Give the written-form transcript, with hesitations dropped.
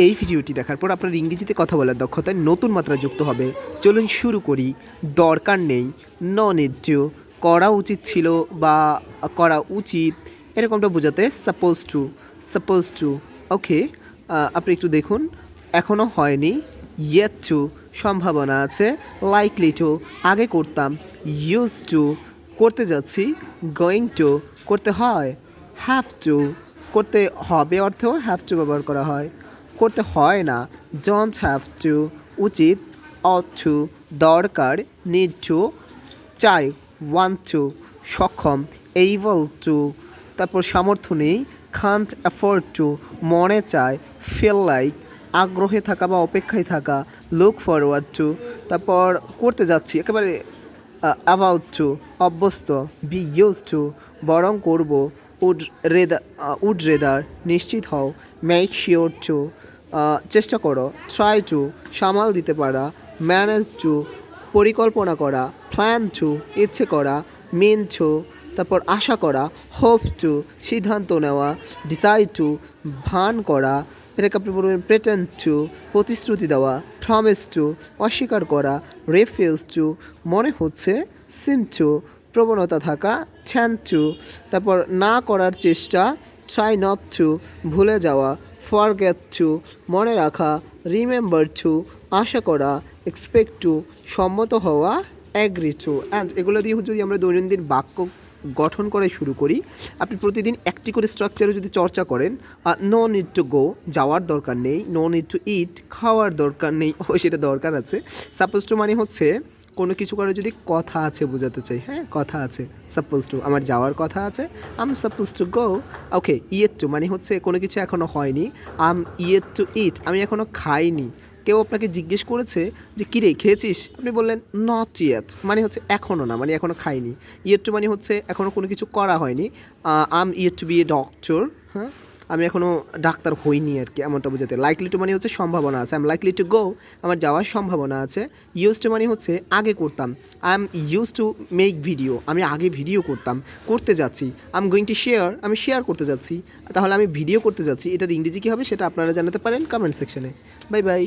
এই ভিডিওটি দেখার পর আপনার ইংরেজিতে কথা বলার দক্ষতায় নতুন মাত্রা যুক্ত হবে। চলুন শুরু করি। দরকার নেই, নো নিড টু, করা উচিত ছিল বা করা উচিত এরকমটা বোঝাতে সাপোজ টু। ওকে, আপনি একটু দেখুন, এখনও হয়নি, ইয়েট টু সম্ভাবনা আছে, লাইকলি টু আগে করতাম, ইউজ টু করতে যাচ্ছি, গোয়িং টু করতে হয়, হ্যাভ টু করতে হবে অর্থেও হ্যাভ টু ব্যবহার করা হয়, করতে হয় না, ডোন্ট হ্যাভ টু উচিত, অট টু দরকার, নিড টু চাই, ওয়ান্ট টু সক্ষম, এইবল টু তারপর সামর্থ্য নেই, কান্ট অ্যাফোর্ড টু মনে চায়, ফিল লাইক আগ্রহে থাকা বা অপেক্ষায় থাকা, লুক ফরওয়ার্ড টু তারপর করতে যাচ্ছি একেবারে, অ্যাবাউট টু অভ্যস্ত, বি ইউজ টু বরং করব, উড রেদার নিশ্চিত হও, মেক শিওর টু চেষ্টা করো, ট্রাই টু সামাল দিতে পারা, ম্যানেজ টু পরিকল্পনা করা, প্ল্যান টু ইচ্ছে করা, মিন টু তারপর আশা করা, হোপ টু সিদ্ধান্ত নেওয়া, ডিসাইড টু ভান করা, এটাকে আপনি বলবেন প্রেটেন্ড টু প্রতিশ্রুতি দেওয়া, প্রমিস টু অস্বীকার করা, রেফিউজ টু মনে হচ্ছে, সিম টু প্রবণতা থাকা, থ্যান টু তারপর না করার চেষ্টা, ট্রাই নট টু ভুলে যাওয়া, ফরগেট টু মনে রাখা, রিমেম্বার টু আশা করা, এক্সপেক্ট টু সম্মত হওয়া, অ্যাগ্রি টু। অ্যান্ড এগুলো দিয়ে যদি আমরা দৈনন্দিন বাক্য গঠন করে শুরু করি, আপনি প্রতিদিন একটি করে স্ট্রাকচারে যদি চর্চা করেন, নো নিড টু গো যাওয়ার দরকার নেই, নো নিড টু ইট খাওয়ার দরকার নেই, ও সেটা দরকার আছে, সাপোজ টু মানে হচ্ছে কোনো কিছু করে যদি কথা আছে বোঝাতে চাই, হ্যাঁ কথা আছে, সাপোজ টু আমার যাওয়ার কথা আছে, I'm supposed to go. Okay, yet to মানে হচ্ছে কোনো কিছু এখনও হয়নি, আম ইয়েট টু ইট আমি এখনও খাইনি। কেউ আপনাকে জিজ্ঞেস করেছে যে কিরে খেয়েছিস, আপনি বললেন নট ইয়েট মানে হচ্ছে এখনও না, মানে এখনও খাইনি। ইয়েট টু মানে হচ্ছে এখনও কোনো কিছু করা হয়নি, I'm yet to be a doctor, হ্যাঁ আমি এখনও ডাক্তার হইনি আর কি, এমনটা বোঝাতে। লাইকলি টু মানে হচ্ছে সম্ভাবনা আছে, I am likely to go আমার যাওয়ার সম্ভাবনা আছে। ইউজ টু মানে হচ্ছে আগে করতাম, I am use to make video আমি আগে ভিডিও করতাম, করতে যাচ্ছি, I am going to share আমি শেয়ার করতে যাচ্ছি, তাহলে আমি ভিডিও করতে যাচ্ছি, এটার ইংরেজি কী হবে সেটা আপনারা জানাতে পারেন কমেন্ট সেকশনে। Bye bye.